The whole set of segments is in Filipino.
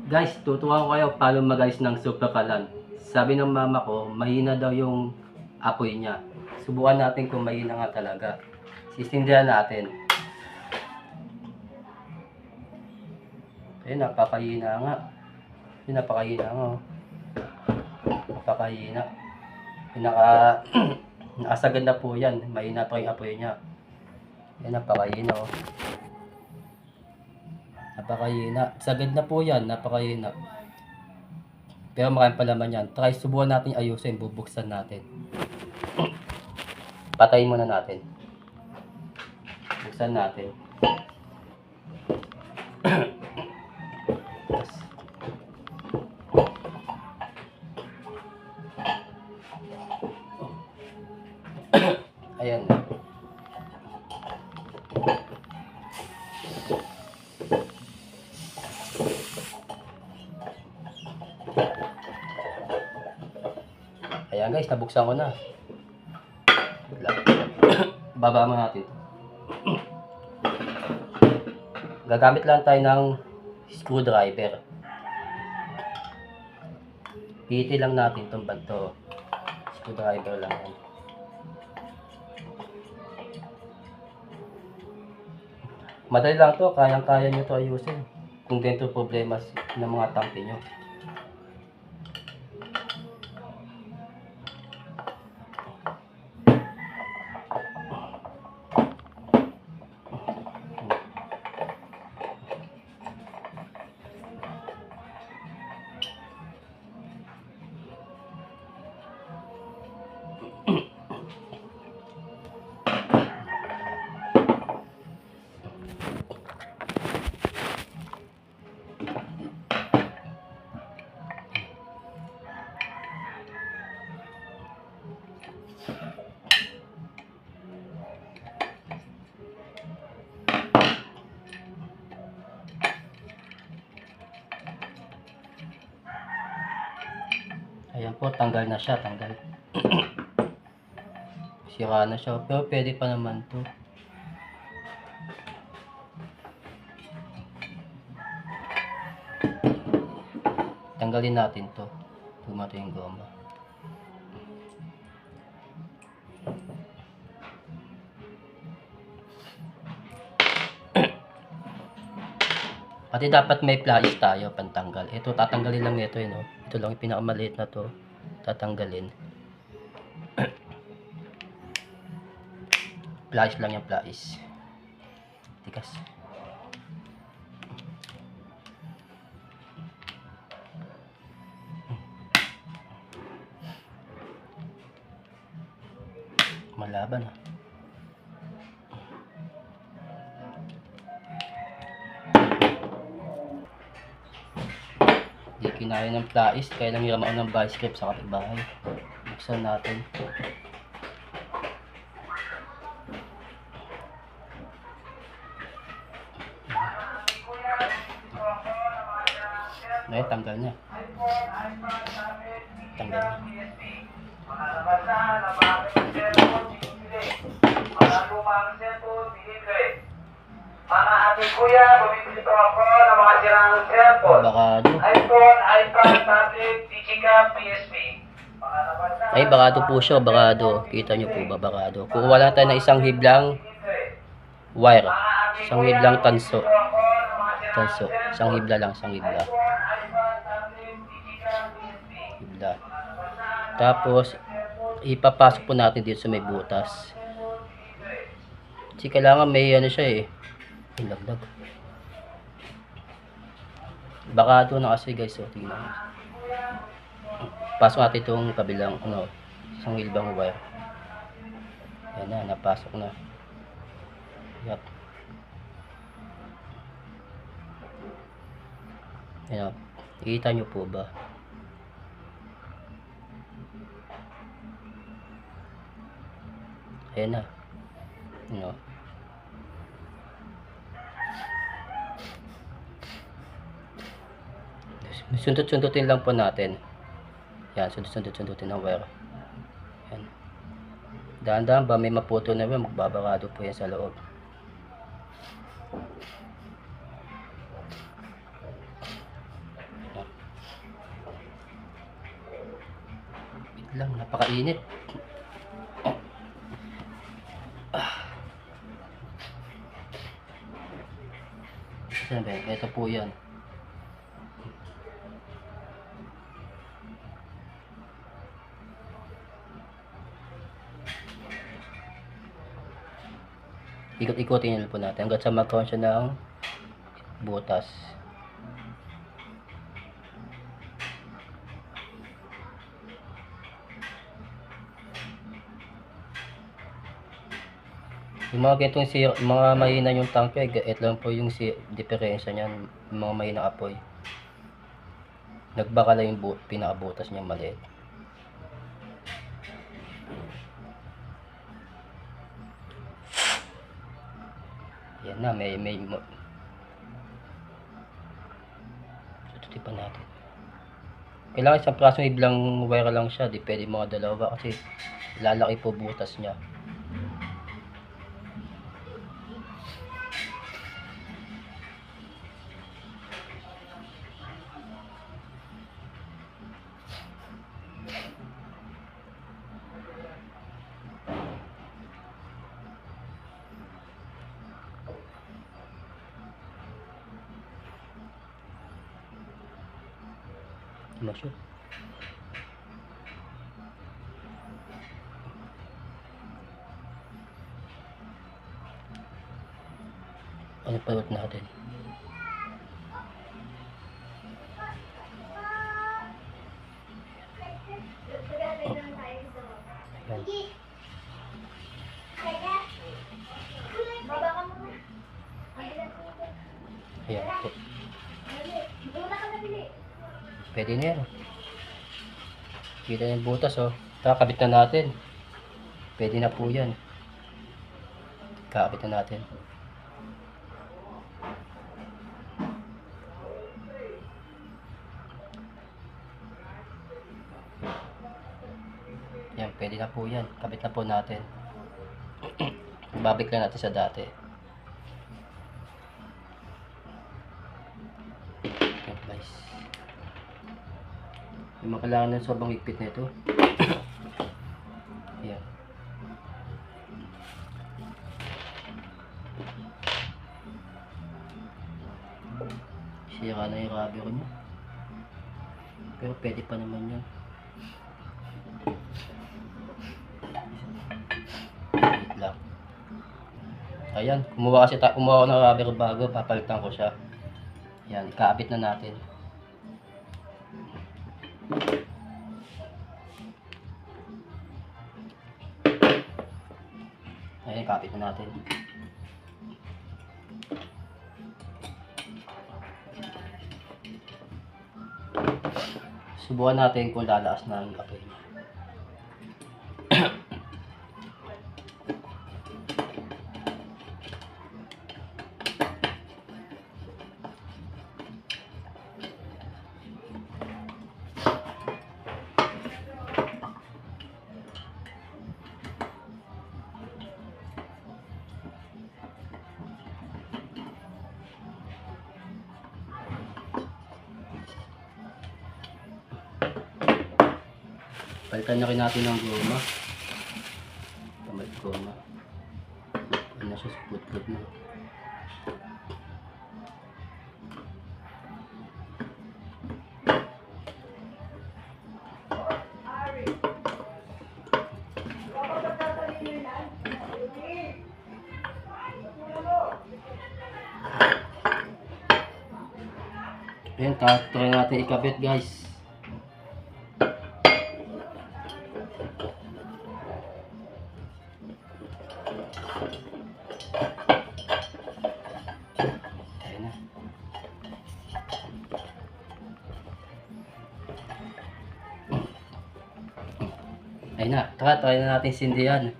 Guys, tuturuan ko kayo paano mag-ayos ng super kalan. Sabi ng mama ko, mahina daw yung apoy niya. Subukan natin kung mahina nga talaga. Sisindihan natin. Ayun, napakahina nga. Ayun, napakahina nga. Oh. Napakahina. Nakasagad na po yan. Mahina pa yung apoy niya. Ayun, napakahina. Oh. Napakahina. Sagad na po yan. Napakahina. Pero maraming palaman yan. Try, subukan natin ayusin. Bubuksan natin. Patayin muna natin. Buksan natin. Ayan. Ayan guys, nabuksan ko na. Baba mo natin. Gagamit lang tayo ng screwdriver. Piti lang natin itong banto. Screwdriver lang yan. Madali lang to, kayang-kaya nyo to ayusin. Kung dentro problema ng mga tangke nyo. Ayan po, tanggal na siya, tanggal. Sira na siya, pero pwede pa naman to. Tanggalin natin to. Tumato yung goma. Pati dapat may pliers tayo pantanggal. Ito tatanggalin lang nito no. Ito lang yung pinakamaliit na to. Tatanggalin. Pliers lang yung pliers. Tikas. Malaban ah. Hindi kinaya ng pliers, kaya lang hiram ako ng vice grip sa kapitbahay. Buksan natin. Ngayon, tanggal niya. Tanggal niya. Mga ating kuya, bumibili po ako ng mga sirang cellphone. Bakado. iPhone, iPad, tablet, Digica, PSP. Ay, bakado po siya, bakado. Kita nyo po ba, bakado. Kukuha lang tayo ng isang hiblang wire. Isang hiblang tanso. Tanso. Isang hibla lang, isang hibla. Hibla. Tapos, ipapasok po natin dito sa may butas. Kasi kailangan may ano siya eh. May laglag. Bakado na kasi guys, so tingnan mo. Pasok natin itong kabilang ano, isang hiblang wire. Ayan na, napasok na. Yup. Ayan, nakikita nyo po ba? Ayan na. Ano? Sundot-sundutin lang po natin. Yan, sundot-sundutin ang wire. Yan. Dahan-dahan ba may maputo na ba, magbabakado po yan sa loob. lang, napakainit. Saan ba yun? Ito po yan. Ikot-ikotin nyo po natin hanggang sa magkaroon siya ng butas. Yung mga ganitong mga mahina yung tangke, ito lang po yung diferensya niyan, yung mga mahina apoy. Nagbaka lang yung pinakabutas niya maliit. Yan na, may tututipan natin. Kailangan isang prasong iblang wire lang siya, di pwede mga dalawa kasi lalaki po butas niya. Masyo. Ano palot natin? Ayan. Ayan po. Pwede na yan. Kita yung butas oh. Kakabit na natin. Pwede na po yan. Kakabit na natin. Yan, pwede na po yan. Kabit na po natin. Babalik lang natin sa dati. Yan guys. Yung mga kailangan ng sobrang higpit na ito. Yan. Sira na yung rubber niya. Pero pwede pa naman yan. Wait lang. Ayan, kumuha ako ng rubber bago, papalitan ko siya. Ayan, ikaabit na natin. Ayan, ikaabit na natin. Subukan natin kung lalaas na ang apoy niya. Palitan na rin natin ng goma. Pamalit goma. Ano na siya, split na. Ayan, try natin ikabit guys. Ayun na, try na natin sindihan.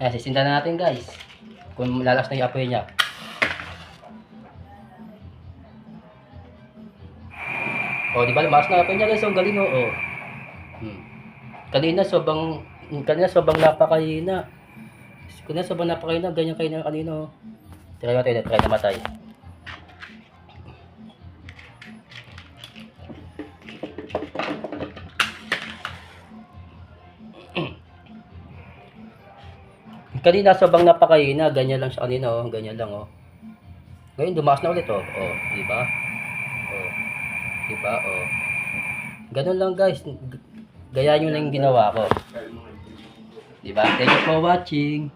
Ayan, sisindahan na natin guys. Kung lalas na yung apoy niya. O, di ba lumakas na apoy niya guys, ang galing o. Kanina sobrang napakahina. Kanina sobrang napakahina, ganyan kayo na kanina o. Try natin, try na matay. Kanina sobrang napakahina, ganyan lang siya kanina, oh. Ganyan lang, oh. Ngayon, dumakas na ulit, oh. Oh, di ba? Oh, di ba? Oh. Ganun lang, guys. Gaya nyo lang yung ginawa ko. Di ba? Thank you for watching.